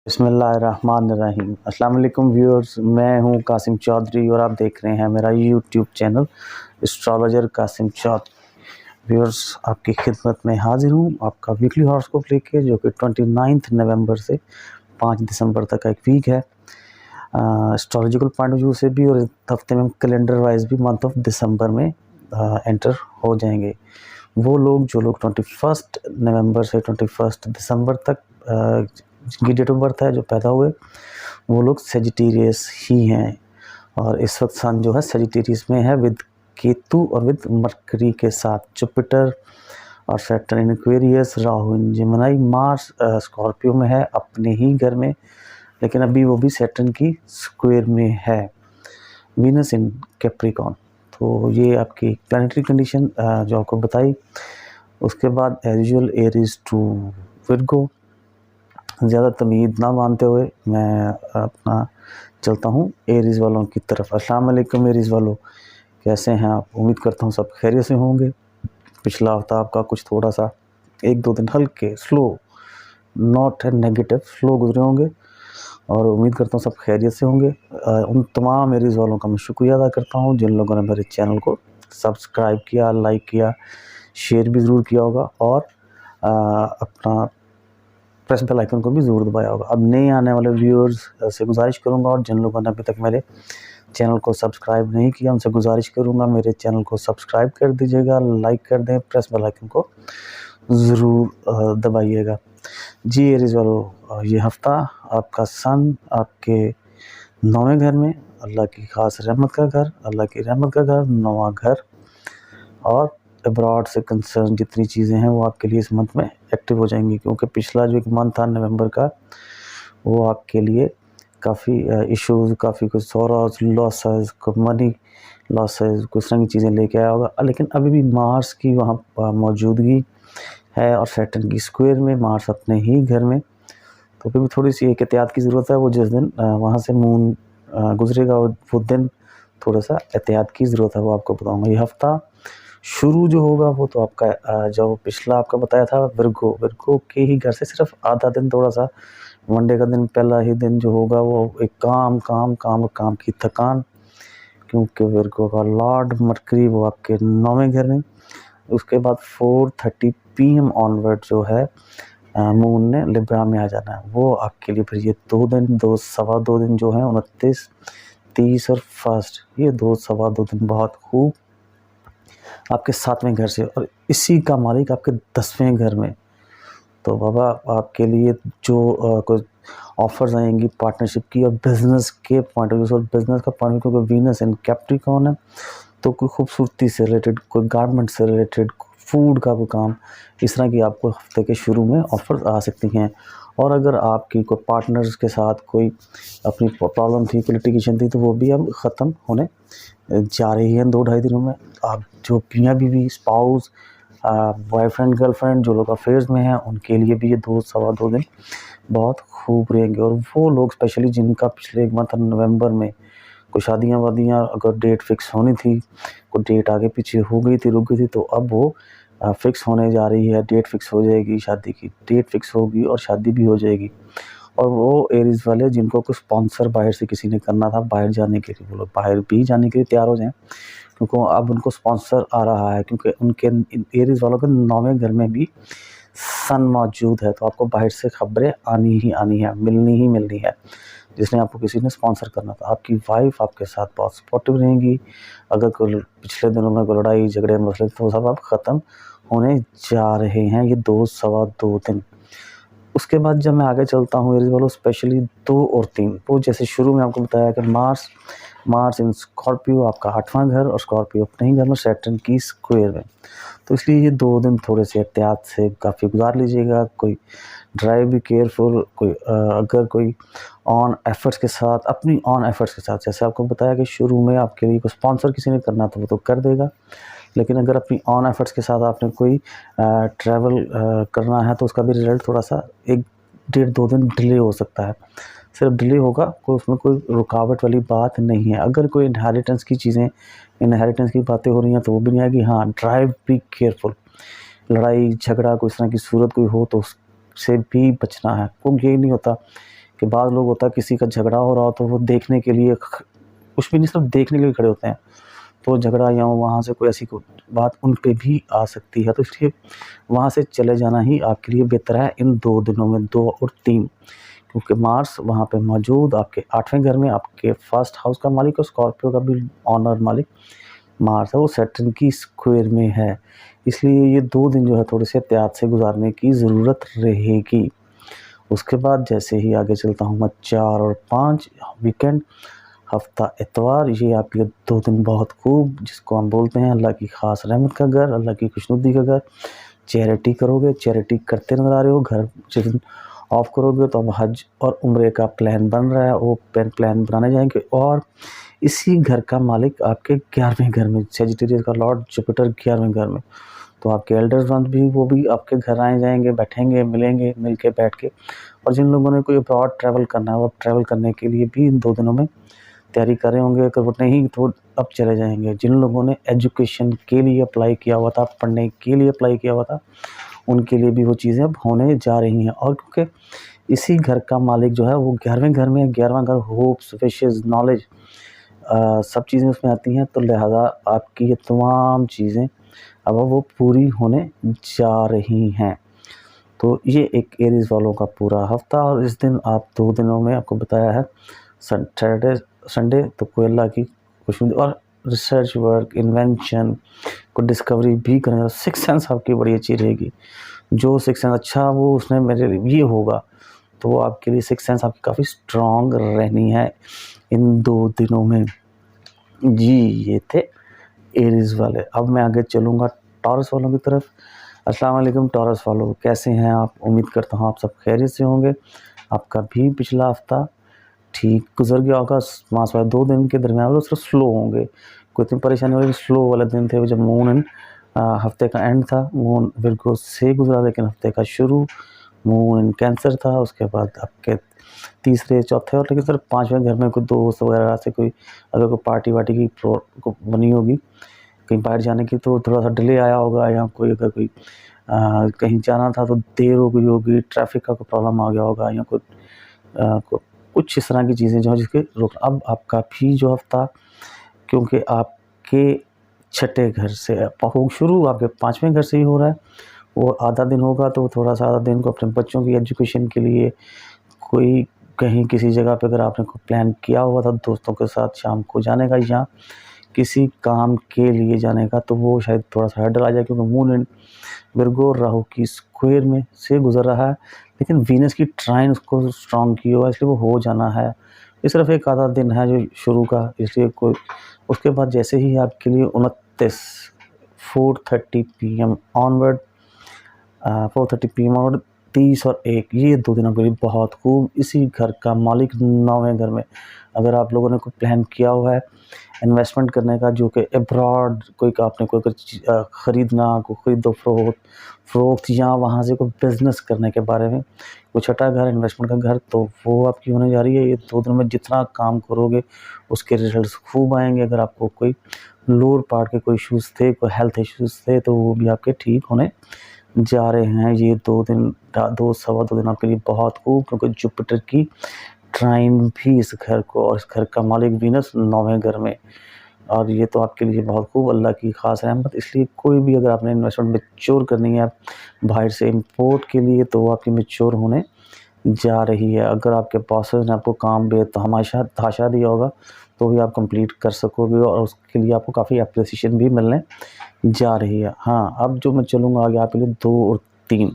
बिस्मिल्लाहिर्रहमानिर्रहीम। अस्सलाम वालेकुम व्यूअर्स, मैं हूं कासिम चौधरी और आप देख रहे हैं मेरा YouTube channel astrologer Qasim Chaudhary. Viewers, आपकी खिदमत में हाजिर हूं आपका वीकली हॉरोस्कोप लेके, जो कि 29 नवंबर से 5 दिसंबर तक का एक वीक है। एस्ट्रोलॉजिकल पॉइंट ऑफ व्यू से भी और इस हफ्ते में कैलेंडर वाइज भी मंथ ऑफ दिसंबर में एंटर हो जाएंगे। वो लोग जो लोग 21 नवंबर से 21 दिसंबर तक जिनकी डेट ऑफ बर्थ है, जो पैदा हुए, वो लोग सेजिटेरियस ही हैं। और इस वक्त सन जो है सेजिटेरियस में है विद केतु और विद मरकरी के साथ। जुपिटर और सैटर्न इन एक्वेरियस, राहु इन जेमिनी, मार्स स्कॉर्पियो में है अपने ही घर में, लेकिन अभी वो भी सैटर्न की स्क्वायर में है। वीनस इन कैप्रिकॉर्न। तो ये आपकी प्लानिटरी कंडीशन जो आपको बताई। उसके बाद as usual Aries to Virgo. ज़्यादा तमीज़ ना मानते हुए मैं अपना चलता हूँ एरीज़ वालों की तरफ। अस्सलाम वालेकुम एरीज़ वालों, कैसे हैं आप? उम्मीद करता हूँ सब खैरियत से होंगे। पिछला हफ्ता आपका कुछ थोड़ा सा 1-2 दिन हल्के स्लो, नॉट नेगेटिव, स्लो गुजरे होंगे और उम्मीद करता हूँ सब खैरियत से होंगे। उन तमाम एरीज़ वालों का मैं शुक्रिया अदा करता हूँ जिन लोगों ने मेरे चैनल को सब्सक्राइब किया, लाइक किया, शेयर भी ज़रूर किया होगा और अपना प्रेस बेल आइकन को भी ज़रूर दबाया होगा। अब नए आने वाले व्यूअर्स से गुजारिश करूंगा और जिन लोगों ने अभी तक मेरे चैनल को सब्सक्राइब नहीं किया उनसे गुजारिश करूंगा मेरे चैनल को सब्सक्राइब कर दीजिएगा, लाइक कर दें, प्रेस बेल आइकन को ज़रूर दबाइएगा। जी एरीज़ वालों, ये हफ्ता आपका सन आपके 9वें घर में, अल्लाह की ख़ास रहमत का घर, अल्लाह की रहमत का घर, 9वां घर, और अब्रॉड से कंसर्न जितनी चीज़ें हैं वो आपके लिए इस मंथ में एक्टिव हो जाएंगी, क्योंकि पिछला जो एक मंथ था नवंबर का, वो आपके लिए काफ़ी इश्यूज़, काफ़ी कुछ सॉरोज, लॉसेस, मनी लॉसेस, कुछ तरह की चीज़ें लेके आया होगा। लेकिन अभी भी मार्स की वहाँ मौजूदगी है और सैटर्न की स्क्वायर में, मार्स अपने ही घर में, तो अभी भी थोड़ी सी एक एहतियात की ज़रूरत है। वो जिस दिन वहाँ से मून गुजरेगा वो दिन थोड़ा सा एहतियात की ज़रूरत है, वो आपको बताऊँगा। ये हफ्ता शुरू जो होगा वो तो आपका जो पिछला आपका बताया था विर्गो के ही घर से सिर्फ आधा दिन, थोड़ा सा मंडे का दिन, पहला ही दिन जो होगा वो एक काम की थकान, क्योंकि विर्गो का लॉर्ड मरकरी वो आपके 9वें घर में। उसके बाद 4:30 PM ऑनवर्ड जो है मून ने लिब्रा में आ जाना है। वो आपके लिए फिर ये 2 दिन, 2 दिन जो हैं 29, 30 और 1, ये 2 दिन बहुत खूब आपके 7वें घर से, और इसी का मालिक आपके 10वें घर में। तो बाबा आपके लिए जो कुछ ऑफर्स आएंगी पार्टनरशिप की और बिज़नेस के पॉइंट ऑफ व्यू से, और बिज़नेस का पॉइंट ऑफ व्यू क्योंकि वीनस इन कैप्रिकॉर्न है, तो कोई खूबसूरती से रिलेटेड, कोई गारमेंट से रिलेटेड, फूड का कोई काम, इस तरह की आपको हफ्ते के शुरू में ऑफर्स आ सकती हैं। और अगर आपकी कोई पार्टनर्स के साथ कोई अपनी प्रॉब्लम थी, कोई लिटिगेशन थी, तो वो भी अब ख़त्म होने जा रही है 2-2.5 दिनों में। आप जो मियाँ बीवी, स्पाउस, बॉयफ्रेंड गर्लफ्रेंड, जो लोग अफेयर्स में हैं, उनके लिए भी ये 2-2.5 दिन बहुत खूब रहेंगे। और वो लोग स्पेशली जिनका पिछले एक मंथ नवंबर में कोई शादियाँ वादियाँ अगर डेट फिक्स होनी थी, कोई डेट आगे पीछे हो गई थी, रुक गई थी, तो अब वो फिक्स होने जा रही है, डेट फिक्स हो जाएगी, शादी की डेट फिक्स होगी और शादी भी हो जाएगी। और वो एरीज़ वाले जिनको कुछ स्पॉन्सर बाहर से किसी ने करना था बाहर जाने के लिए, वो लोग बाहर भी जाने के लिए तैयार हो जाएं, क्योंकि अब उनको स्पॉन्सर आ रहा है, क्योंकि उनके एरीज़ वालों के 9वें घर में भी सन मौजूद है। तो आपको बाहर से खबरें आनी ही आनी है, मिलनी ही मिलनी है। जिसने आपको किसी ने स्पॉन्सर करना था, आपकी वाइफ आपके साथ बहुत सपोर्टिव रहेंगी। अगर कोई पिछले दिनों में कोई लड़ाई झगड़े मसले, तो सब अब ख़त्म होने जा रहे हैं ये 2-2.25 दिन। उसके बाद जब मैं आगे चलता हूँ एरीज़ वालों, स्पेशली 2 और 3, वो जैसे शुरू में आपको बताया कि मार्स इन स्कॉर्पियो आपका 8वां घर, और स्कॉर्पियो अपने ही घर में सैटर्न की स्क्वायर में। तो इसलिए ये 2 दिन थोड़े से एहतियात से काफ़ी गुजार लीजिएगा। कोई ड्राइव भी केयरफुल, कोई अगर कोई ऑन एफर्ट्स के साथ, अपनी ऑन एफर्ट्स के साथ, जैसे आपको बताया कि शुरू में आपके लिए कोई स्पॉन्सर किसी ने करना था वो तो कर देगा, लेकिन अगर अपनी ऑन एफर्ट्स के साथ आपने कोई ट्रैवल करना है तो उसका भी रिजल्ट थोड़ा सा 1-1.5-2 दिन डिले हो सकता है। सिर्फ डिले होगा, कोई उसमें कोई रुकावट वाली बात नहीं है। अगर कोई इनहेरिटेंस की बातें हो रही हैं तो वो भी नहीं आएगी। हाँ, ड्राइव भी केयरफुल, लड़ाई झगड़ा कोई इस तरह की सूरत कोई हो तो उससे भी बचना है। क्योंकि ये नहीं होता कि बाद लोग होता है किसी का झगड़ा हो रहा हो तो वो देखने के लिए कुछ भी नहीं, सिर्फ देखने के लिए खड़े होते हैं, तो झगड़ा या वहाँ से कोई ऐसी बात उन पे भी आ सकती है। तो इसलिए वहाँ से चले जाना ही आपके लिए बेहतर है इन 2 दिनों में, 2 और 3, क्योंकि मार्स वहाँ पे मौजूद आपके 8वें घर में, आपके फर्स्ट हाउस का मालिक और स्कॉर्पियो का भी ऑनर मालिक मार्स है, वो सैटर्न की स्क्वायर में है। इसलिए ये 2 दिन जो है थोड़े से एहतियात से गुजारने की ज़रूरत रहेगी। उसके बाद जैसे ही आगे चलता हूँ मैं 4 और 5 वीकेंड, हफ्ता इतवार, ये आपके लिए 2 दिन बहुत खूब, जिसको हम बोलते हैं अल्लाह की ख़ास रहमत का घर, अल्लाह की खुशनुदी का घर। चैरिटी करोगे, चैरिटी करते नज़र आ रहे हो। घर जिस दिन ऑफ करोगे तो अब हज और उम्रे का प्लान बन रहा है, वो प्लान बनाने जाएंगे। और इसी घर का मालिक आपके 11वें घर में, सेजिटेरियस का लॉर्ड जुपिटर 11वें घर में, तो आपके एल्डर्स वन भी वो भी आपके घर आए जाएंगे, बैठेंगे, मिलेंगे, मिल के बैठ के। और जिन लोगों ने कोई अब्रॉड ट्रैवल करना है वो ट्रैवल करने के लिए भी इन 2 दिनों में तैयारी कर रहे होंगे। अगर वो नहीं तो अब चले जाएंगे। जिन लोगों ने एजुकेशन के लिए अप्लाई किया हुआ था, पढ़ने के लिए अप्लाई किया हुआ था, उनके लिए भी वो चीज़ें अब होने जा रही हैं। और क्योंकि इसी घर का मालिक जो है वो 11वें घर में है, 11वां घर होप्स, विशेज़, नॉलेज, सब चीज़ें उसमें आती हैं, तो लिहाजा आपकी ये तमाम चीज़ें अब वो पूरी होने जा रही हैं। तो ये एक एरीज़ वालों का पूरा हफ्ता। और इस दिन आप 2 दिनों में आपको बताया है सैटरडे संडे, तो कोई अल्लाह की खुशनुदी और रिसर्च वर्क, इन्वेंशन को डिस्कवरी भी करेंगे। सिक्स सेंस आपकी बड़ी अच्छी रहेगी। जो सिक्स सेंस अच्छा वो उसमें मेरे लिए ये होगा, तो वो आपके लिए सिक्स सेंस आपकी काफ़ी स्ट्रॉन्ग रहनी है इन 2 दिनों में। जी, ये थे एरीज़ वाले। अब मैं आगे चलूँगा टॉरस वालों की तरफ। अस्सलाम वालेकुम टॉरस वालों, कैसे हैं आप? उम्मीद करता हूँ आप सब खैरियत से होंगे। आपका भी पिछला हफ्ता ठीक गुजर गया होगा। मास वाले 2 दिन के दरमियान वो सिर्फ स्लो होंगे, कोई इतनी परेशानी वाली स्लो वाले दिन थे जब मून एंड हफ्ते का एंड था। मून विर्गो से गुजरा, लेकिन हफ्ते का शुरू मून एंड कैंसर था। उसके बाद आपके तीसरे, चौथे और लेकिन सिर्फ 5वें घर में कोई दोस्त वगैरह से कोई अगर कोई पार्टी वार्टी की को बनी होगी कहीं बाहर जाने की, तो थोड़ा सा डिले आया होगा, या कोई अगर कोई कहीं जाना था तो देर हो गई होगी, ट्रैफिक का कोई प्रॉब्लम आ गया होगा, या कुछ इस तरह की चीज़ें जो हैं जिसके रोक। अब आपका भी जो हफ्ता, क्योंकि आपके छठे घर से शुरू आपके 5वें घर से ही हो रहा है, वो आधा दिन होगा, तो थोड़ा सा आधा दिन को अपने बच्चों की एजुकेशन के लिए कोई कहीं किसी जगह पे अगर आपने कोई प्लान किया हुआ था दोस्तों के साथ शाम को जाने का या किसी काम के लिए जाने का, तो वो शायद थोड़ा सा हर्डल आ जाए, क्योंकि मून एंड विर्गो राहु की स्क्वायर में से गुजर रहा है, लेकिन वीनस की ट्राइन उसको स्ट्रॉन्ग की हुआ, इसलिए वो हो जाना है। ये सिर्फ एक आधा दिन है जो शुरू का, इसलिए कोई उसके बाद जैसे ही आपके लिए 29 4:30 PM ऑनवर्ड 4:30 PM और 30 और 1 ये 2 दिनों के लिए बहुत खूब। इसी घर का मालिक 9वें घर में, अगर आप लोगों ने कोई प्लान किया हुआ है इन्वेस्टमेंट करने का, जो कि अब्रॉड कोई आपने कोई ख़रीदना, कोई खरीदो फ़रोख्त या वहाँ से कोई बिज़नेस करने के बारे में, कोई छठा घर इन्वेस्टमेंट का घर, तो वो आपकी होने जा रही है। ये 2 दिनों में जितना काम करोगे उसके रिजल्ट्स खूब आएंगे। अगर आपको कोई लोअर पार्ट के कोई इश्यूज़ थे, कोई हेल्थ इश्यूज़ थे, तो वो भी आपके ठीक होने जा रहे हैं। ये 2 दिन 2 सवा 2 दिन आपके लिए बहुत खूब, क्योंकि जुपिटर की ट्राइन भी इस घर को, और इस घर का मालिक वीनस 9वें घर में, और ये तो आपके लिए बहुत खूब अल्लाह की ख़ास रहमत। इसलिए कोई भी अगर आपने इन्वेस्टमेंट मैच्योर करनी है बाहर से इंपोर्ट के लिए, तो वो आपकी मैच्योर होने जा रही है। अगर आपके बॉसेस ने आपको काम बेतहाशा दिया होगा, तो भी आप कंप्लीट कर सकोगे, और उसके लिए आपको काफ़ी एप्रिसिएशन भी मिलने जा रही है। हाँ, अब जो मैं चलूँगा आगे आपके लिए 2 और 3,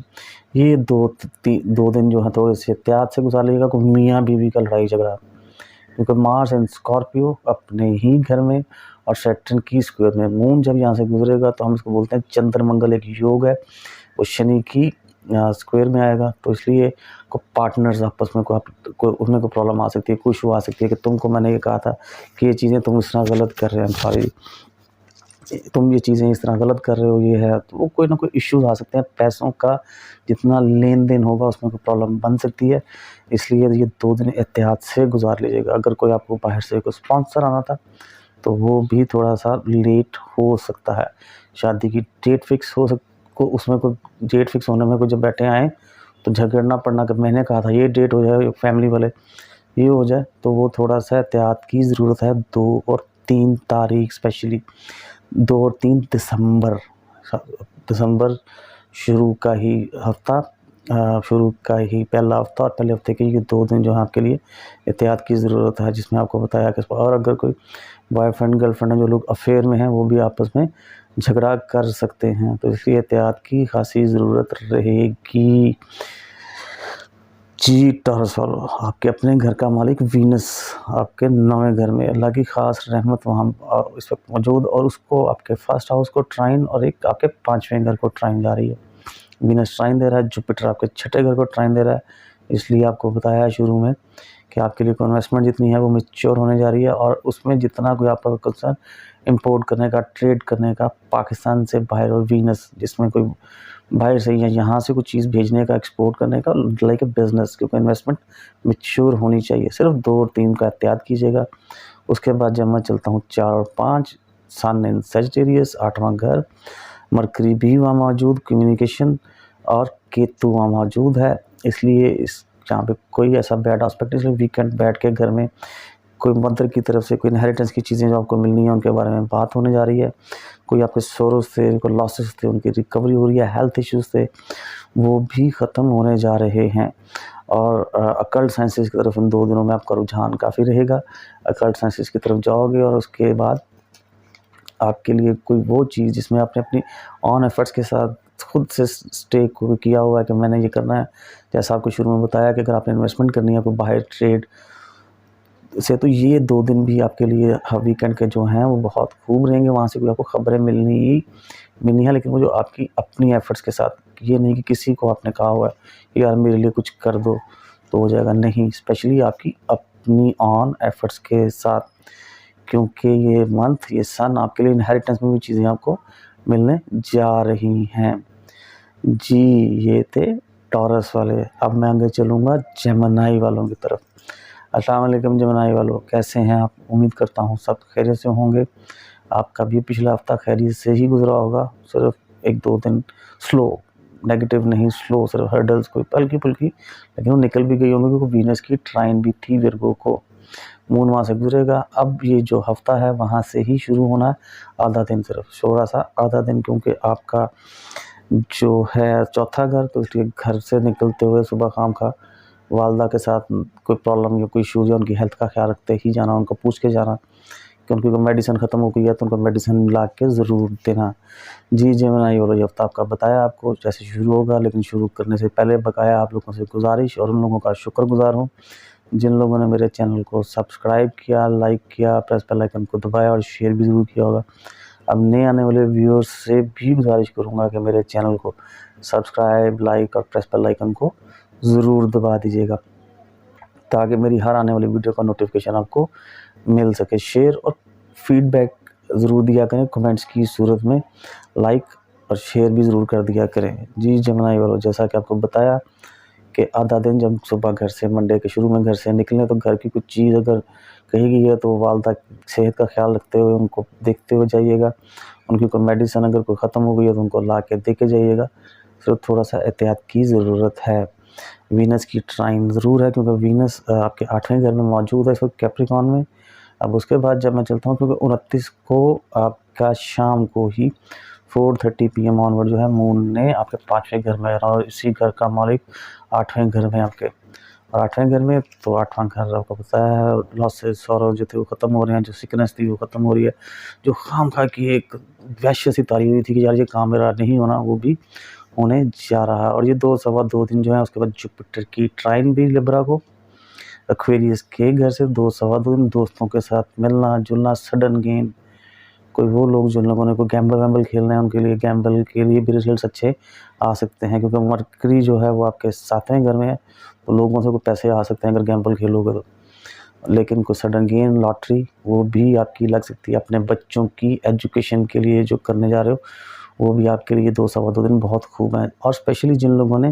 ये 2 दिन जो है थोड़े से एहतियात से गुजार लीजिएगा। कोई मियाँ बीवी का लड़ाई झगड़ा, क्योंकि मार्स एंड स्कॉर्पियो अपने ही घर में और सैटर्न की स्क्वायर में। मून जब यहाँ से गुजरेगा तो हम इसको बोलते हैं चंद्र मंगल एक योग है, वो शनि की स्क्वायर में आएगा, तो इसलिए को पार्टनर्स आपस में कोई उसमें कोई प्रॉब्लम आ सकती है, कोई इशू आ सकती है कि तुमको मैंने ये कहा था कि ये चीज़ें तुम इस तरह गलत कर रहे हैं, सॉरी तुम ये चीज़ें इस तरह गलत कर रहे हो, ये है, तो वो कोई ना कोई इश्यूज आ सकते हैं। पैसों का जितना लेन देन होगा उसमें कोई प्रॉब्लम बन सकती है, इसलिए ये 2 दिन एहतियात से गुजार लीजिएगा। अगर कोई आपको बाहर से कोई स्पॉन्सर आना था, तो वो भी थोड़ा सा लेट हो सकता है। शादी की डेट फिक्स हो उसमें कोई डेट फिक्स होने में कोई जब बैठे आएँ, तो झगड़ना पड़ना, कि मैंने कहा था ये डेट हो जाए, फैमिली वाले ये हो जाए, तो वो थोड़ा सा एहतियात की ज़रूरत है। 2 और 3 तारीख, स्पेशली 2 और 3 दिसंबर शुरू का ही हफ्ता, शुरू का ही पहला हफ्ता और पहले हफ्ते के ये 2 दिन जो है आपके लिए एहतियात की ज़रूरत है, जिसमें आपको बताया कि और अगर कोई बॉयफ्रेंड गर्लफ्रेंड है, जो लोग अफेयर में हैं, वो भी आपस में झगड़ा कर सकते हैं, तो इसलिए एहतियात की खासी ज़रूरत रहेगी। जी टॉरस वालों, आपके अपने घर का मालिक वीनस आपके 9वें घर में, अल्लाह की ख़ास रहमत वहाँ इस वक्त मौजूद, और उसको आपके फर्स्ट हाउस को ट्राइन और एक आपके 5वें घर को ट्राइन जा रही है। वीनस ट्राइन दे रहा है, जुपिटर आपके 6ठे घर को ट्राइन दे रहा है। इसलिए आपको बताया है शुरू में कि आपके लिए इन्वेस्टमेंट जितनी है वो मैच्योर होने जा रही है, और उसमें जितना कोई आपका कंसर्न इंपोर्ट करने का, ट्रेड करने का पाकिस्तान से बाहर, और वीनस जिसमें कोई बाहर से या यहाँ से कुछ चीज़ भेजने का, एक्सपोर्ट करने का, लाइक ए बिज़नेस, क्योंकि इन्वेस्टमेंट मैच्योर होनी चाहिए। सिर्फ 2 और 3 का एहतियात कीजिएगा। उसके बाद जब मैं चलता हूँ 4 और 5, सन इन सजिटेरियस, 8वां घर, मरकरी भी वहाँ मौजूद, कम्युनिकेशन, और केतु वहाँ मौजूद है। इसलिए इस जहाँ पे कोई ऐसा बैड एस्पेक्ट, इसलिए वीकेंड बैठ के घर में कोई मदर की तरफ से कोई इनहेरिटेंस की चीज़ें जो आपको मिलनी है उनके बारे में बात होने जा रही है। कोई आपके सोर्स थे, कोई लॉसेस थे, उनकी रिकवरी हो रही है। हेल्थ इश्यूज़ थे, वो भी ख़त्म होने जा रहे हैं। और अकल्ट साइंसेस की तरफ इन 2 दिनों में आपका रुझान काफ़ी रहेगा। अकल्ट साइंसेस की तरफ जाओगे, और उसके बाद आपके लिए कोई वो चीज़ जिसमें आपने अपनी ऑन एफर्ट्स के साथ खुद से स्टेक को किया हुआ है कि मैंने ये करना है। जैसा आपको शुरू में बताया कि अगर आपने इन्वेस्टमेंट करनी है कोई बाहर ट्रेड से, तो ये 2 दिन भी आपके लिए वीकेंड के जो हैं वो बहुत खूब रहेंगे। वहाँ से कोई आपको खबरें मिलनी है, लेकिन वो जो आपकी अपनी एफ़र्ट्स के साथ, ये नहीं कि किसी को आपने कहा हुआ है कि यार मेरे लिए कुछ कर दो तो हो जाएगा, नहीं, स्पेशली आपकी अपनी ऑन एफ़र्ट्स के साथ, क्योंकि ये मंथ, ये सन आपके लिए इनहेरिटेंस में भी चीज़ें आपको मिलने जा रही हैं। जी ये थे टॉरस वाले। अब मैं आगे चलूँगा जेमिनी वालों की तरफ। अस्सलाम वालेकुम जेमिनी वालों, कैसे हैं आप? उम्मीद करता हूँ सब खैरियत से होंगे। आपका भी पिछला हफ्ता खैरियत से ही गुजरा होगा। सिर्फ 1-2 दिन स्लो, नेगेटिव नहीं, स्लो, सिर्फ हर्डल्स कोई हल्की फुल्की, लेकिन वो निकल भी गई होंगी, क्योंकि वीनस की ट्राइन भी थी विर्गो को। मून वहाँ से गुजरेगा। अब ये जो हफ्ता है वहाँ से ही शुरू होना है, आधा दिन, सिर्फ थोड़ा सा आधा दिन, क्योंकि आपका जो है 4था घर, तो इसलिए घर से निकलते हुए सुबह शाम का वालदा के साथ कोई प्रॉब्लम या कोई इशूज़ या उनकी हेल्थ का ख्याल रखते ही जाना, उनको पूछ के जाना कि उनकी कोई मेडिसिन ख़त्म हो गई है तो उनको मेडिसिन ला के ज़रूर देना। जी जेमिनी वालों, ये हफ्ता आपका बताया आपको जैसे शुरू होगा, लेकिन शुरू करने से पहले बकाया आप लोगों से गुजारिश और उन लोगों का शुक्रगुजार हूँ जिन लोगों ने मेरे चैनल को सब्सक्राइब किया, लाइक किया, प्रेस बेल आइकन को दबाया और शेयर भी ज़रूर किया होगा। अब नए आने वाले व्यूअर्स से भी गुजारिश करूँगा कि मेरे चैनल को सब्सक्राइब, लाइक और प्रेस बेल आइकन को ज़रूर दबा दीजिएगा, ताकि मेरी हर आने वाली वीडियो का नोटिफिकेशन आपको मिल सके। शेयर और फीडबैक ज़रूर दिया करें कमेंट्स की सूरत में, लाइक और शेयर भी ज़रूर कर दिया करें। जी जेमिनी वालों, जैसा कि आपको बताया कि आधा दिन जब सुबह घर से, मंडे के शुरू में घर से निकलें, तो घर की कुछ चीज़ अगर कही गई है तो वालदा सेहत का ख्याल रखते हुए उनको देखते हुए जाइएगा। उनकी कोई मेडिसिन अगर कोई ख़त्म हो गई है तो उनको ला के दे के जाइएगा। सिर्फ थोड़ा सा एहतियात की ज़रूरत है। वीनस की ट्राइन ज़रूर है, क्योंकि वीनस आपके 8वें घर में मौजूद है इस वक्त कैप्रिकॉन में। अब उसके बाद जब मैं चलता हूँ, क्योंकि 29 को आपका शाम को ही 4:30 PM ऑनवर्ड जो है मून ने आपके 5वें घर में, और इसी घर का मालिक 8वें घर में आपके, और 8वें घर में तो 8वां घर आपको पता है, लॉसेस, सौरव जो थे वो ख़त्म हो रहे हैं, जो सिकनेस थी वो ख़त्म हो रही है, जो खामखा की एक वैश्य सी तारी हुई थी कि यार ये काम मेरा नहीं होना, वो भी होने जा रहा है। और ये 2-2.25 दिन जो है, उसके बाद जुपिटर की ट्राइन भी लिब्रा को, एक्वेरियस के घर से 2-2.25 दिन दोस्तों के साथ मिलना जुलना, सडन गेन, कोई वो लोग जिन लोगों ने कोई गैम्बल खेलना है उनके लिए गैम्बल के लिए भी रिजल्ट्स अच्छे आ सकते हैं, क्योंकि मरकरी जो है वो आपके 7वें घर में है, तो लोगों से कोई पैसे आ सकते हैं अगर गैम्बल खेलोगे तो। लेकिन कोई सडन गेन, लॉटरी, वो भी आपकी लग सकती है। अपने बच्चों की एजुकेशन के लिए जो करने जा रहे हो, वो भी आपके लिए 2-2.25 दिन बहुत खूब हैं। और स्पेशली जिन लोगों ने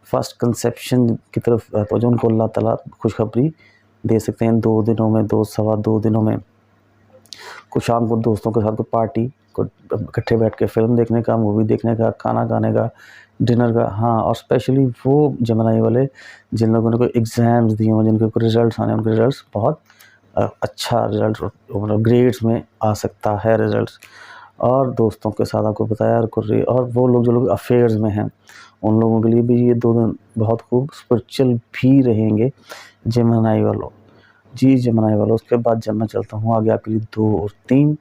फर्स्ट कंसेप्शन की तरफ, तो जो उनको अल्लाह ताला खुशखबरी दे सकते हैं 2 दिनों में, 2-2.25 दिनों में। कुछ शाम को दोस्तों के साथ कोई पार्टी, आपको इकट्ठे बैठ के फिल्म देखने का, मूवी देखने का, खाना खाने का, डिनर का। हाँ, और स्पेशली वो जेमिनी वाले जिन लोगों ने कोई एग्ज़ाम्स दिए हों, जिनके कोई रिज़ल्ट्स आने, उनके रिज़ल्ट्स बहुत अच्छा रिज़ल्ट मतलब ग्रेड्स में आ सकता है रिज़ल्ट्स। और दोस्तों के साथ आपको बताया और वो लोग जो लोग अफेयर्स में हैं, उन लोगों के लिए भी ये 2 दिन बहुत खूब स्पिरिचुअल भी रहेंगे जेमिनी वालों। जी, जेमिनी वालों। उसके बाद जब मैं चलता हूँ आगे आपके लिए 2 और 3,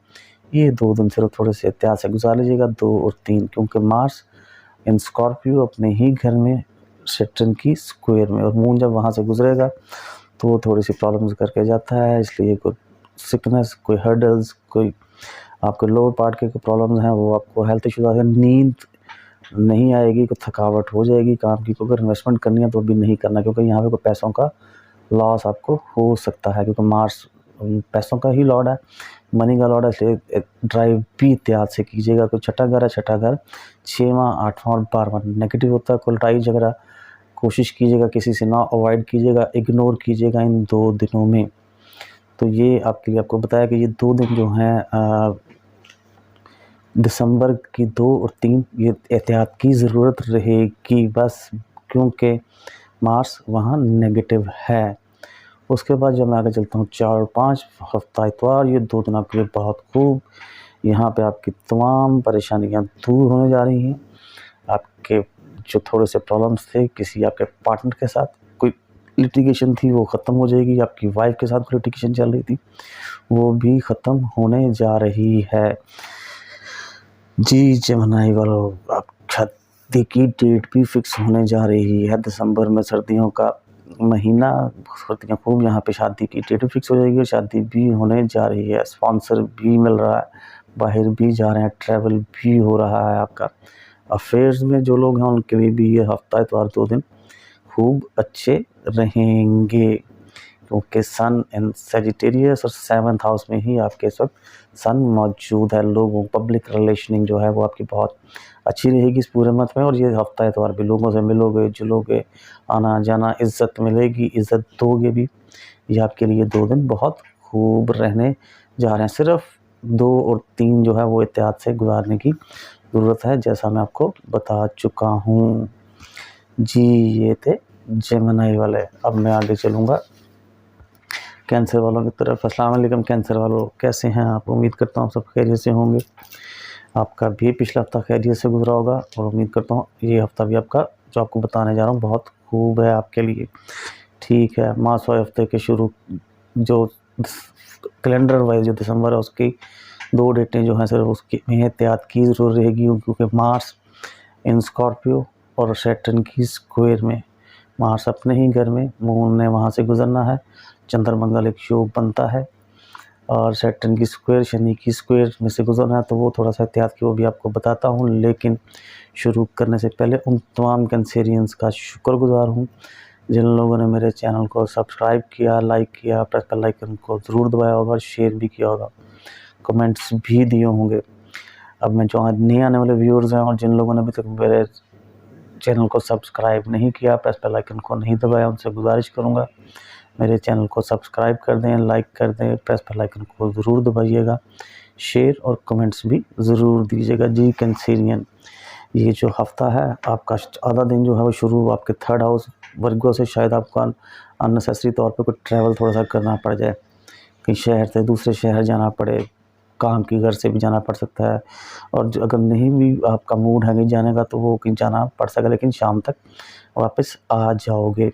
ये 2 दिन सिर्फ थोड़े से एहतियात से गुजार लीजिएगा 2 और 3, क्योंकि मार्स इन स्कॉर्पियो अपने ही घर में सैटर्न की स्क्वायर में, और मून जब वहाँ से गुजरेगा तो वो थोड़ी सी प्रॉब्लम्स करके जाता है। इसलिए कोई सिकनेस, कोई हर्डल्स, कोई आपके लोअर पार्ट के प्रॉब्लम्स हैं, वो आपको हेल्थ इश्यूज आते हैं, नींद नहीं आएगी, कोई थकावट हो जाएगी काम की, अगर इन्वेस्टमेंट करनी है तो भी नहीं करना, क्योंकि यहाँ पे कोई पैसों का लॉस आपको हो सकता है, क्योंकि मार्स पैसों का ही लॉर्ड है, मनी का लॉर्ड है। इसलिए ड्राइव भी एहतियात से कीजिएगा। कोई छठा घर है, छठा घर 6वां, 8वां और 12वां नेगेटिव होता है। कोई लड़ाई झगड़ा कोशिश कीजिएगा किसी से ना अवॉइड कीजिएगा, इग्नोर कीजिएगा इन 2 दिनों में। तो ये आपके लिए आपको बताया कि ये 2 दिन जो हैं दिसंबर की 2 और 3 ये एहतियात की ज़रूरत रहेगी बस, क्योंकि मार्स वहाँ नेगेटिव है। उसके बाद जब मैं आगे चलता हूँ 4 और 5 हफ्ता इतवार, ये 2 दिन आपके लिए बहुत खूब। यहाँ पे आपकी तमाम परेशानियाँ दूर होने जा रही हैं। आपके जो थोड़े से प्रॉब्लम्स थे किसी आपके पार्टनर के साथ, कोई लिटिगेशन थी, वो ख़त्म हो जाएगी। आपकी वाइफ के साथ कोई लिटिगेशन चल रही थी, वो भी ख़त्म होने जा रही है। जी, जेमिनी वालों, अब शादी की डेट भी फिक्स होने जा रही है दिसंबर में, सर्दियों का महीना, सर्दियाँ खूब, यहाँ पे शादी की डेट भी फिक्स हो जाएगी और शादी भी होने जा रही है। स्पॉन्सर भी मिल रहा है, बाहर भी जा रहे हैं, ट्रैवल भी हो रहा है आपका। अफेयर्स में जो लोग हैं उनके लिए भी ये हफ्ता इतवार 2 दिन खूब अच्छे रहेंगे, क्योंकि सन इन सजिटेरियस और 7th हाउस में ही आपके इस वक्त सन मौजूद है। लोगों पब्लिक रिलेशनिंग जो है वो आपकी बहुत अच्छी रहेगी इस पूरे मंथ में, और ये हफ्ता इतवार भी लोगों से मिलोगे जुलोगे, आना जाना, इज़्ज़त मिलेगी, इज़्ज़त दोगे भी। ये आपके लिए 2 दिन बहुत खूब रहने जा रहे हैं। सिर्फ 2 और 3 जो है वो एहतियात से गुजारने की ज़रूरत है, जैसा मैं आपको बता चुका हूँ। जी, ये थे जेमिनी वाले। अब मैं आगे चलूँगा कैंसर वालों की तरफ। अस्सलाम वालेकुम कैंसर वालों, कैसे हैं आप? उम्मीद करता हूँ सब खैरियत से होंगे। आपका भी पिछला हफ्ता खैरियत से गुजरा होगा, और उम्मीद करता हूँ ये हफ्ता भी आपका जो आपको बताने जा रहा हूँ बहुत खूब है आपके लिए। ठीक है, मासवाई हफ्ते के शुरू जो कैलेंडर वाइज जो दिसंबर है उसकी 2 डेटें जो हैं सिर्फ उसकी में एहतियात की ज़रूरत रहेगी, क्योंकि मार्स इन स्कॉर्पियो और सैटर्न की स्क्वायर में। मार्स अपने ही घर में, मून ने वहाँ से गुजरना है, चंद्रमंगल एक योग बनता है, और सैटर्न की स्क्वायर शनि की स्क्वायर में से गुजरना है। तो वो थोड़ा सा एहतियात की वो भी आपको बताता हूँ, लेकिन शुरू करने से पहले उन तमाम कैंसेरियंस का शुक्रगुजार हूँ जिन लोगों ने मेरे चैनल को सब्सक्राइब किया, लाइक किया, प्रेस बेल आइकन को ज़रूर दबाया होगा, शेयर भी किया होगा, कमेंट्स भी दिए होंगे। अब मैं जो नए आने वाले व्यूअर्स हैं और जिन लोगों ने अभी तक मेरे चैनल को सब्सक्राइब नहीं किया, प्रेस बेल आइकन को नहीं दबाया, उनसे गुजारिश करूंगा मेरे चैनल को सब्सक्राइब कर दें, लाइक कर दें, प्रेस बेल आइकन को ज़रूर दबाइएगा, शेयर और कमेंट्स भी ज़रूर दीजिएगा। जी कैंसेरियन, ये जो हफ्ता है आपका आधा दिन जो है वो शुरू आपके 3rd हाउस वर्गो से, शायद आपको अननेसेसरी तौर पे कोई ट्रैवल थोड़ा सा करना पड़ जाए, कहीं शहर से दूसरे शहर जाना पड़े, काम की घर से भी जाना पड़ सकता है, और अगर नहीं भी आपका मूड है कहीं जाने का तो वो कहीं जाना पड़ सकेगा, लेकिन शाम तक वापस आ जाओगे।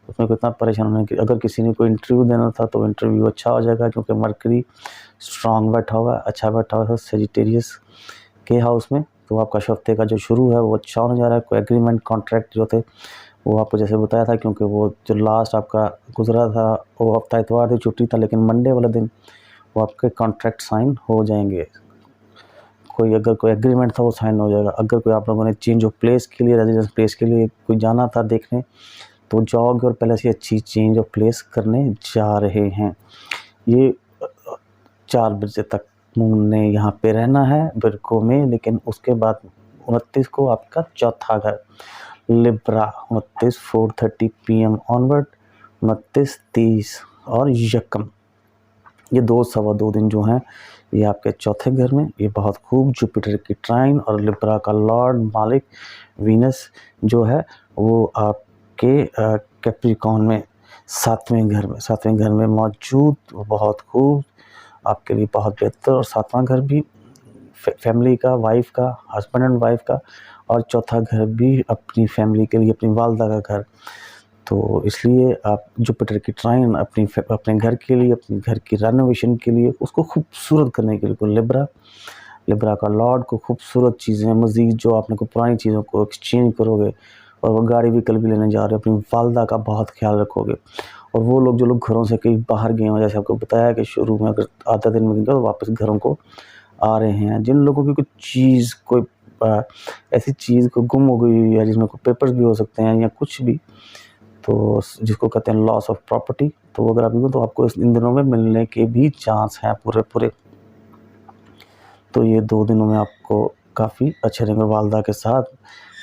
उसमें कोई इतना परेशान होने की, अगर किसी ने कोई इंटरव्यू देना था तो इंटरव्यू अच्छा हो जाएगा, क्योंकि मरकरी स्ट्रॉन्ग बैठा हुआ है, अच्छा बैठा हुआ है सेजिटेरियस के हाउस में। तो आपका हफ्ते का जो शुरू है वो अच्छा होने जा रहा है। कोई एग्रीमेंट कॉन्ट्रैक्ट जो थे वो आपको जैसे बताया था, क्योंकि वो जो लास्ट आपका गुजरा था वो हफ्ता इतवार थी, छुट्टी था, लेकिन मंडे वाले दिन वो आपके कॉन्ट्रैक्ट साइन हो जाएंगे। कोई अगर कोई एग्रीमेंट था वो साइन हो जाएगा। अगर कोई आप लोगों ने चेंज ऑफ प्लेस के लिए, रेजिडेंस प्लेस के लिए कोई जाना था देखने, तो जाओगे और पहले से अच्छी चेंज ऑफ प्लेस करने जा रहे हैं। ये 4 बजे तक मून ने यहाँ पे रहना है वर्गो में, लेकिन उसके बाद 29 को आपका चौथा घर लिब्रा, 29 4:30 PM ऑनवर्ड, 29 30 और यकम ये 2 सवा 2 दिन जो हैं ये आपके चौथे घर में, ये बहुत खूब जुपिटर की ट्राइन और लिब्रा का लॉर्ड मालिक वीनस जो है वो आपके कैप्रिकॉर्न में सातवें घर में मौजूद, बहुत खूब आपके लिए बहुत बेहतर। और सातवां घर भी फैमिली का, वाइफ का, हस्बैंड एंड वाइफ का, और चौथा घर भी अपनी फैमिली के लिए, अपनी वालदा का घर। तो इसलिए आप जुपिटर की ट्राइन अपने घर के लिए, अपने घर की रेनोवेशन के लिए, उसको खूबसूरत करने के लिए, को लिब्रा का लॉर्ड को खूबसूरत चीज़ें मज़ीद जो आपने को पुरानी चीज़ों को एक्सचेंज करोगे, और वो गाड़ी व्हीकल भी लेने जा रहे हो, अपनी वालदा का बहुत ख्याल रखोगे। और वो लोग जो लोग घरों से कहीं बाहर गए हों, जैसे आपको बताया कि शुरू में अगर आधा दिन में तो वापस घरों को आ रहे हैं, जिन लोगों की कुछ चीज़, कोई ऐसी चीज़ को गुम हो गई हुई है जिसमें कोई पेपर्स भी हो सकते हैं या कुछ भी, तो जिसको कहते हैं लॉस ऑफ प्रॉपर्टी, तो अगर आप तो आपको इन दिनों में मिलने के भी चांस हैं पूरे। तो ये 2 दिनों में आपको काफ़ी अच्छे रहेंगे, वालदा के साथ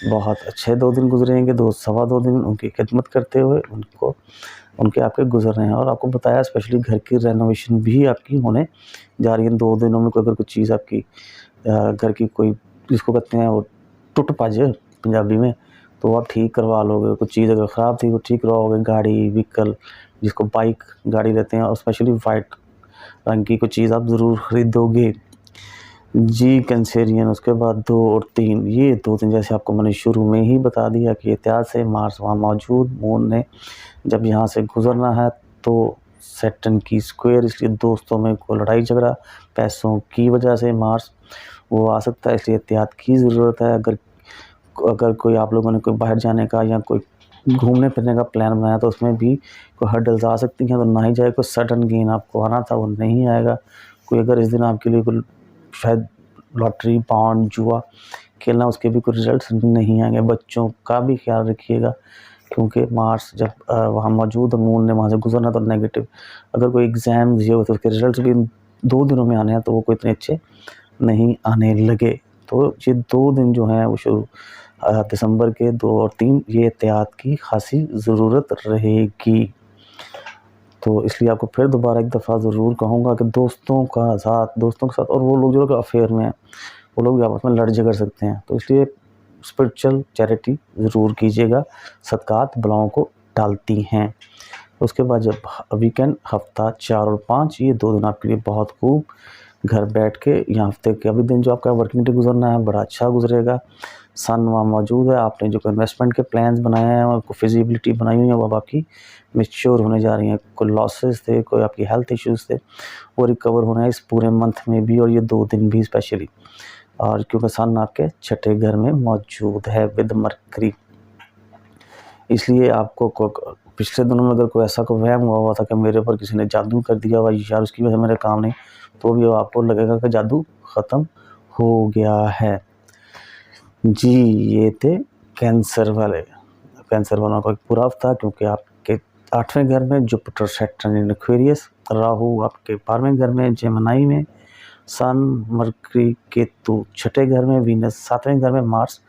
बहुत अच्छे 2 दिन गुजरेंगे। 2 सवा 2 दिन उनकी खिदमत करते हुए उनके आपके गुजर रहे हैं। और आपको बताया स्पेशली घर की रेनोवेशन भी आपकी होने जा रही है 2 दिनों में। कोई अगर कुछ चीज़ आपकी घर की कोई, जिसको कहते हैं वो टुट पज पंजाबी में, तो आप ठीक करवा लोगे। कुछ चीज़ अगर ख़राब थी वो ठीक करवाओगे, गाड़ी व्हीकल, जिसको बाइक गाड़ी लेते हैं, और स्पेशली वाइट रंग की कुछ चीज़ आप ज़रूर ख़रीदोगे जी कैंसेरियन। उसके बाद 2 और 3, ये 2 दिन जैसे आपको मैंने शुरू में ही बता दिया कि एहतियात से, मार्स वहाँ मौजूद, मून ने जब यहाँ से गुजरना है तो सैटर्न की स्क्वायर, इसलिए दोस्तों में कोई लड़ाई झगड़ा पैसों की वजह से मार्स वो आ सकता है, इसलिए एहतियात की ज़रूरत है। अगर कोई आप लोगों ने कोई बाहर जाने का या कोई घूमने फिरने का प्लान बनाया तो उसमें भी कोई हर्डल्स आ सकती हैं, तो ना ही जाए। कोई सडन गेन आपको आना था वो नहीं आएगा। कोई अगर इस दिन आपके लिए कोई शायद लॉटरी, बॉन्ड, जुआ खेलना, उसके भी कोई रिजल्ट्स नहीं आएंगे। बच्चों का भी ख्याल रखिएगा, क्योंकि मार्स जब वहाँ मौजूद, मून ने वहाँ से गुजरना, तो नेगेटिव अगर कोई एग्ज़ाम दिए हो तो उसके रिजल्ट्स भी 2 दिनों में आने हैं, तो वो कोई इतने अच्छे नहीं आने लगे। तो ये 2 दिन जो हैं वो शुरू दिसंबर के 2 और 3, ये एहतियात की खासी ज़रूरत रहेगी। तो इसलिए आपको फिर दोबारा एक दफ़ा ज़रूर कहूँगा कि दोस्तों के साथ, और वो लोग जो लोग अफेयर में हैं, वो लोग भी आपस में लड़ झगड़ सकते हैं। तो इसलिए स्पिरिचुअल चैरिटी ज़रूर कीजिएगा, सदक़ात बलाओं को टालती हैं। उसके बाद जब वीकेंड, हफ्ता 4 और 5, ये 2 दिन आपके लिए बहुत खूब घर बैठ के, या हफ्ते के अभी दिन जो आपका वर्किंग डे गुजरना है बड़ा अच्छा गुजरेगा। सन वहाँ मौजूद है, आपने जो इन्वेस्टमेंट के प्लान्स बनाए हैं, आपको फिजिबिलिटी बनाई हुई है, वो आपकी मैच्योर होने जा रही हैं। कोई लॉसेस थे, कोई आपकी हेल्थ इश्यूज़ थे, वो रिकवर होना है इस पूरे मंथ में भी, और ये 2 दिन भी स्पेशली। और क्योंकि सन आपके छठे घर में मौजूद है विद मरकरी, इसलिए आपको पिछले दिनों में अगर कोई ऐसा कोई वहम हुआ था कि मेरे ऊपर किसी ने जादू कर दिया हुआ यार, उसकी वजह से मेरे काम नहीं, तो भी आपको लगेगा कि जादू ख़त्म हो गया है जी। ये थे कैंसर वालों का एक पूरा हफ्ता, क्योंकि आपके 8वें घर में जुपिटर, सैटर्न इन एक्वेरियस, राहु आपके 12वें घर में जेमिनी में, सन, मरकरी, केतु 6ठे घर में, वीनस 7वें घर में, मार्स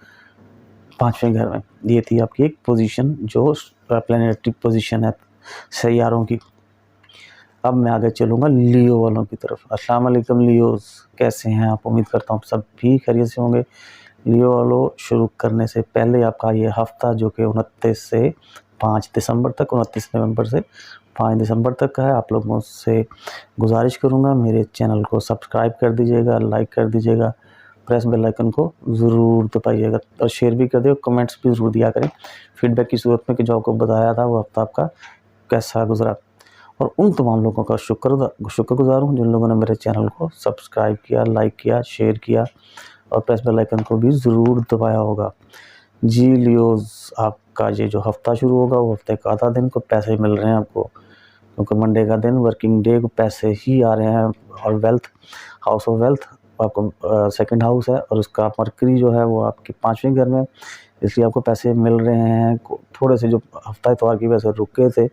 5वें घर में। ये थी आपकी एक पोजीशन जो प्लैनेटरी पोजीशन है सैयारों की। अब मैं आगे चलूँगा लियो वालों की तरफ। अस्सलाम वालेकुम लियोज़, कैसे हैं आप? उम्मीद करता हूँ सब भी खैरियत से होंगे। लियो वालों, शुरू करने से पहले आपका ये हफ़्ता जो कि 29 से 5 दिसंबर तक, 29 नवंबर से 5 दिसंबर तक का है, आप लोगों से गुजारिश करूँगा मेरे चैनल को सब्सक्राइब कर दीजिएगा, लाइक कर दीजिएगा, प्रेस बेल आइकन को ज़रूर दबाइएगा, और शेयर भी कर दिएगा, कमेंट्स भी ज़रूर दिया करें फीडबैक की सूरत में कि जो आपको बताया था वो हफ्ता आपका कैसा गुजरा। और उन तमाम लोगों का शुक्रगुज़ार हूँ जिन लोगों ने मेरे चैनल को सब्सक्राइब किया, लाइक किया, शेयर किया, और प्रेस बेल आइकन को भी ज़रूर दबाया होगा जी। लियोज़, आपका ये जो हफ़्ता शुरू होगा वो हफ्ते का आधा दिन को पैसे मिल रहे हैं आपको, क्योंकि मंडे का दिन वर्किंग डे को पैसे ही आ रहे हैं। और वेल्थ, हाउस ऑफ वेल्थ आपको सेकंड हाउस है, और उसका मरकरी जो है वो आपके 5वें घर में, इसलिए आपको पैसे मिल रहे हैं। थोड़े से जो हफ्ता इतवार की वजह से रुके थे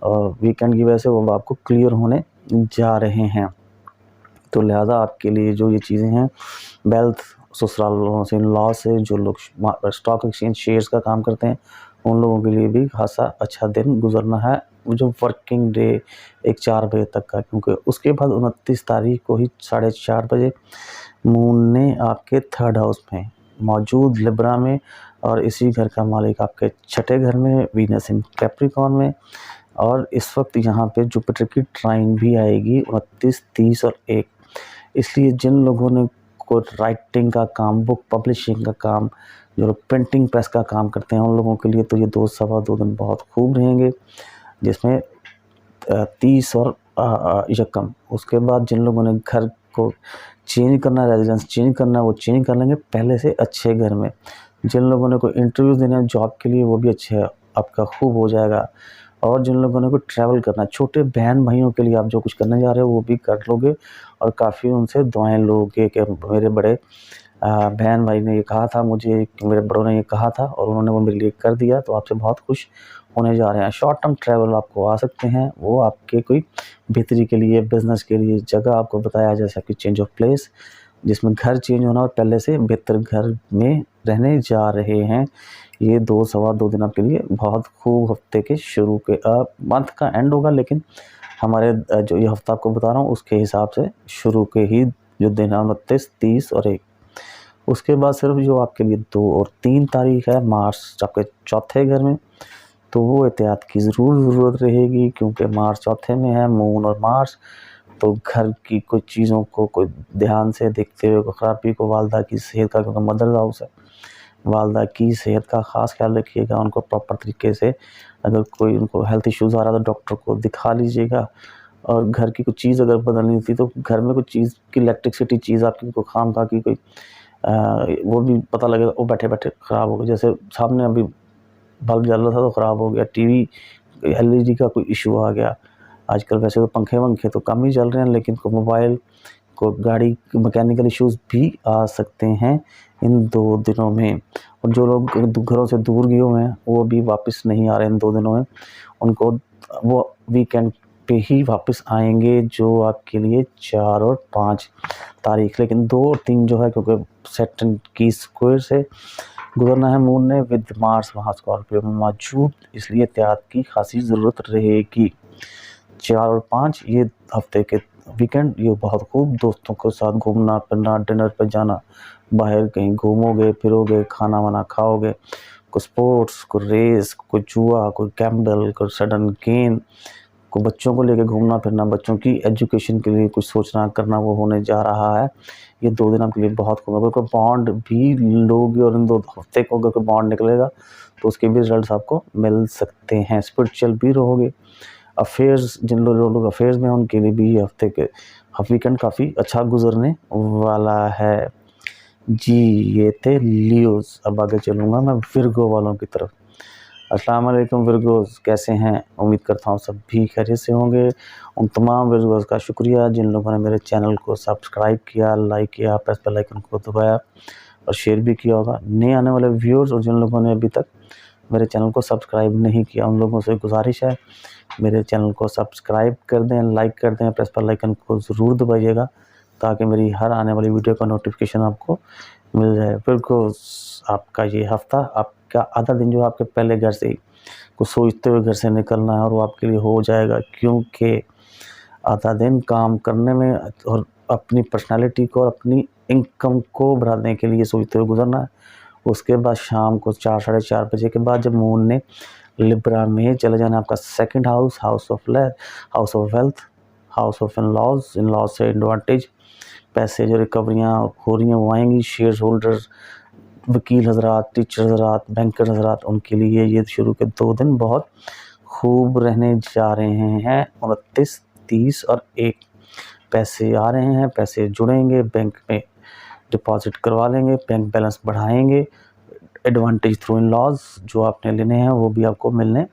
और वीकेंड की वजह से, वो आपको क्लियर होने जा रहे हैं। तो लिहाजा आपके लिए जो ये चीज़ें हैं, वेल्थ, ससुराल से, इन लॉ से, जो लोग स्टॉक एक्सचेंज शेयर्स का काम करते हैं उन लोगों के लिए भी खासा अच्छा दिन गुजरना है, जो वर्किंग डे एक 4 बजे तक का, क्योंकि उसके बाद 29 तारीख को ही 4:30 बजे मून ने आपके 3rd हाउस में मौजूद लिब्रा में, और इसी घर का मालिक आपके 6ठे घर में वीनस इन कैप्रिकॉर्न में, और इस वक्त यहाँ पे जुपिटर की ट्राइन भी आएगी 29, 30 और 1। इसलिए जिन लोगों ने को राइटिंग का काम, बुक पब्लिशिंग का काम, जो लोग प्रिंटिंग प्रेस का काम करते हैं, उन लोगों के लिए तो ये 2 दिन बहुत खूब रहेंगे, जिसमें 30 और यकम। उसके बाद जिन लोगों ने घर को चेंज करना, रेजिडेंस चेंज करना, वो चेंज कर लेंगे पहले से अच्छे घर में। जिन लोगों ने कोई इंटरव्यू देना है जॉब के लिए, वो भी अच्छे आपका खूब हो जाएगा। और जिन लोगों ने कोई ट्रैवल करना, छोटे बहन भाइयों के लिए आप जो कुछ करने जा रहे हो वो भी कर लोगे, और काफ़ी उनसे दुआएं लोगे कि मेरे बड़े बहन भाई ने ये कहा था मुझे, मेरे बड़ों ने ये कहा था और उन्होंने वो मेरे लिए कर दिया, तो आपसे बहुत खुश होने जा रहे हैं। शॉर्ट टर्म ट्रैवल आपको आ सकते हैं, वो आपके कोई बेहतरी के लिए, बिज़नेस के लिए, जगह आपको बताया, जैसे आपकी चेंज ऑफ प्लेस, जिसमें घर चेंज होना और पहले से बेहतर घर में रहने जा रहे हैं। ये 2 दिन आपके लिए बहुत खूब हफ्ते के शुरू के मंथ का एंड होगा, लेकिन हमारे जो ये हफ्ता आपको बता रहा हूँ उसके हिसाब से शुरू के ही जो दिन है 29, 30 और 1। उसके बाद सिर्फ जो आपके लिए 2 और 3 तारीख है, मार्च आपके 4थे घर में, तो वो एहतियात की ज़रूरत रहेगी, क्योंकि मार्च 4थे में है मून और मार्च, तो घर की कुछ चीज़ों को कोई ध्यान से देखते हुए, खराबी को, वालदा की सेहत का, क्योंकि मदर्स हाउस है, वालदा की सेहत का ख़ास ख्याल रखिएगा, उनको प्रॉपर तरीके से, अगर कोई उनको हेल्थ इश्यूज़ आ रहा है तो डॉक्टर को दिखा लीजिएगा। और घर की कुछ चीज़ अगर बदलनी थी, तो घर में कुछ चीज़ की इलेक्ट्रिसिटी चीज़ आपकी कोई खामखा की कोई वो भी पता लगेगा, वो बैठे-बैठे ख़राब हो गई। जैसे सामने अभी बल्ब जल रहा था तो ख़राब हो गया, टीवी एलईडी का कोई इशू आ गया। आजकल वैसे तो पंखे-वंखे तो कम ही चल रहे हैं, लेकिन कोई मोबाइल, कोई गाड़ी मैकेनिकल इश्यूज़ भी आ सकते हैं इन 2 दिनों में। और जो लोग घरों से दूर गए हुए हैं, वो भी वापस नहीं आ रहे इन 2 दिनों में, उनको वो वीकेंड पे ही वापस आएँगे, जो आपके लिए 4 और 5 तारीख। लेकिन 2 और 3 जो है, क्योंकि सैटर्न की स्क्वायर से गुजरना है मून ने विद मार्स वहाँ स्कॉर्पियो में मौजूद, इसलिए एहतियात की खासी ज़रूरत रहेगी। 4 और 5 ये हफ्ते के वीकेंड, ये बहुत खूब दोस्तों के साथ घूमना फिरना, डिनर पे जाना, बाहर कहीं घूमोगे फिरोगे, खाना वाना खाओगे, कोई स्पोर्ट्स, कोई रेस, कोई जुआ, कोई गैम्बल, कोई सडन गेन, को बच्चों को लेके घूमना फिरना, बच्चों की एजुकेशन के लिए कुछ सोचना करना, वो होने जा रहा है। ये 2 दिन आपके लिए बहुत खूब है। अगर कोई बॉन्ड भी लोगे और इन 2 हफ्ते को अगर कोई बॉन्ड निकलेगा, तो उसके भी रिजल्ट्स आपको मिल सकते हैं। स्पिरिचुअल भी रहोगे। अफेयर्स, जिन लोग अफेयर्स में हैं, उनके लिए भी हफ्ते के वीकेंड काफ़ी अच्छा गुजरने वाला है। जी, ये थे लियोज़। अब आगे चलूँगा मैं विर्गो वालों की तरफ। अस्सलाम वालेकुम विर्गोज़, कैसे हैं? उम्मीद करता हूँ सब भी खैरियत से होंगे। उन तमाम विर्गोज़ का शुक्रिया जिन लोगों ने मेरे चैनल को सब्सक्राइब किया, लाइक किया, प्रेस बेल आइकन को दबाया और शेयर भी किया होगा। नए आने वाले व्यूअर्स और जिन लोगों ने अभी तक मेरे चैनल को सब्सक्राइब नहीं किया, उन लोगों से गुजारिश है, मेरे चैनल को सब्सक्राइब कर दें, लाइक कर दें, प्रेस बेल आइकन को ज़रूर दबाइएगा, ताकि मेरी हर आने वाली वीडियो का नोटिफिकेशन आपको मिल जाए। विर्गोज़, आपका ये हफ़्ता, आपका आधा दिन जो आपके पहले घर से ही कुछ सोचते हुए घर से निकलना है, और वो आपके लिए हो जाएगा, क्योंकि आधा दिन काम करने में और अपनी पर्सनालिटी को, अपनी इनकम को बढ़ाने के लिए सोचते हुए गुजरना है। उसके बाद शाम को 4, साढ़े 4 बजे के बाद जब मून ने लिब्रा में चले जाना, आपका 2nd house, house of wealth, house of in laws से एडवांटेज, पैसे जो रिकवरियाँ हो रही हैं वो आएंगी। शेयर होल्डर्स, वकील हजरात, टीचर हजरात, बैंकर हजरात, उनके लिए ये शुरू के 2 दिन बहुत खूब रहने जा रहे हैं। 29, 30 और 1 पैसे आ रहे हैं, पैसे जुड़ेंगे, बैंक में डिपॉजिट करवा लेंगे, बैंक बैलेंस बढ़ाएंगे। एडवांटेज थ्रू इन लॉज जो आपने लेने हैं वो भी आपको मिलने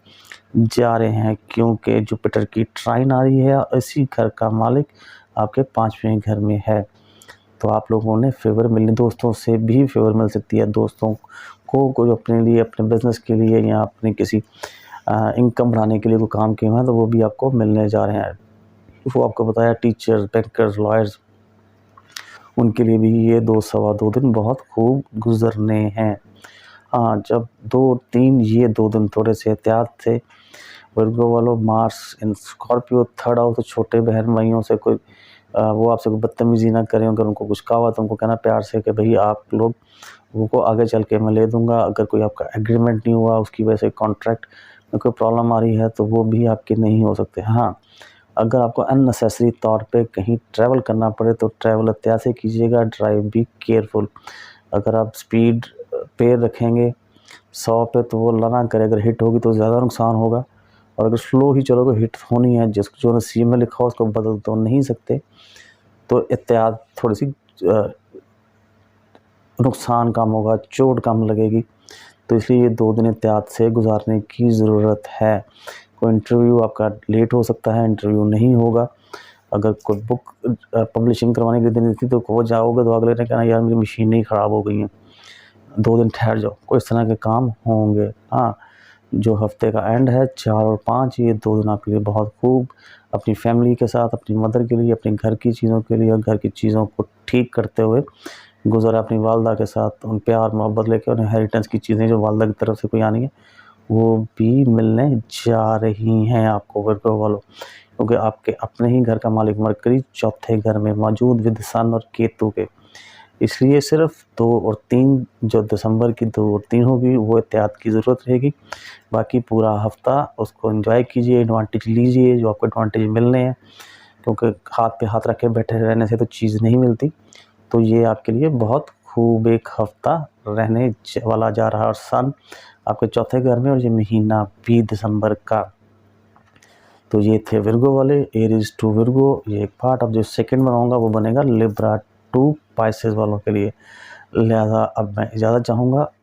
जा रहे हैं, क्योंकि जुपिटर की ट्राइन आ रही है और इसी घर का मालिक आपके 5वें घर में है। तो आप लोगों ने फेवर मिलने, दोस्तों से भी फेवर मिल सकती है। दोस्तों को कोई अपने लिए, अपने बिजनेस के लिए या अपने किसी इनकम बढ़ाने के लिए कोई काम किए हैं, तो वो भी आपको मिलने जा रहे हैं। वो आपको बताया, टीचर्स, बैंकर्स, लॉयर्स, उनके लिए भी ये 2 दिन बहुत खूब गुजरने हैं। हाँ, जब 2 और 3 ये 2 दिन थोड़े से एहतियात से वर्गो वालों, मार्स इन स्कॉर्पियो 3rd हाउस तो छोटे बहन भाइयों से कोई वो आपसे कोई बदतमीजी ना करें। अगर उनको कुछ कहा हुआ तो उनको कहना प्यार से कि भई आप लोग उनको आगे चल के मैं ले दूँगा। अगर कोई आपका एग्रीमेंट नहीं हुआ उसकी वजह से कॉन्ट्रैक्ट में कोई प्रॉब्लम आ रही है तो वो भी आपके नहीं हो सकते। हाँ, अगर आपको अननेसेसरी तौर पे कहीं ट्रैवल करना पड़े तो ट्रैवल एहतियात से कीजिएगा, ड्राइव बी केयरफुल। अगर आप स्पीड पे रखेंगे 100 पे तो वो अल्लाह ना करे अगर हिट होगी तो ज़्यादा नुकसान होगा, और अगर स्लो ही चलोगे हिट होनी है। जो नसीब में लिखा हो उसको बदल तो नहीं सकते, तो एहतियात थोड़ी-सी नुकसान कम होगा, चोट कम लगेगी, तो इसलिए ये 2 दिन एहतियात से गुज़ारने की ज़रूरत है। कोई इंटरव्यू आपका लेट हो सकता है, इंटरव्यू नहीं होगा। अगर कोई बुक पब्लिशिंग करवाने के दिन थी तो वो जाओगे तो अगले ने कहना यार मेरी मशीन ही ख़राब हो गई है, 2 दिन ठहर जाओ, कोई इस तरह के काम होंगे। हाँ, जो हफ्ते का एंड है 4 और 5 ये 2 दिन आपके लिए बहुत खूब अपनी फैमिली के साथ, अपनी मदर के लिए, अपने घर की चीज़ों के लिए और घर की चीज़ों को ठीक करते हुए गुज़रा। अपनी वालदा के साथ उन प्यार मोहब्बत लेके उन्हें इनहेरिटेंस की चीज़ें जो वालदा की तरफ से कोई आनी है वो भी मिलने जा रही हैं आपको वर्गो वालों, क्योंकि आपके अपने ही घर का मालिक मरकरी 4थे घर में मौजूद विद सन और केतु के। इसलिए सिर्फ 2 और 3 जो दिसंबर की 2 और 3 होगी वो एहतियात की ज़रूरत रहेगी। बाकी पूरा हफ़्ता उसको एंजॉय कीजिए, एडवांटेज लीजिए जो आपको एडवांटेज मिलने हैं, क्योंकि हाथ पे हाथ रख के बैठे रहने से तो चीज़ नहीं मिलती। तो ये आपके लिए बहुत खूब एक हफ़्ता रहने वाला जा रहा है, और सन आपके 4थे घर में, और ये महीना भी दिसंबर का। तो ये थे विर्गो वाले, एरीज टू विर्गो ये एक पार्ट। अब जो सेकंड बनाऊंगा वो बनेगा लिब्रा टू पाइसेस वालों के लिए। लिहाजा अब मैं इजाज़त चाहूँगा।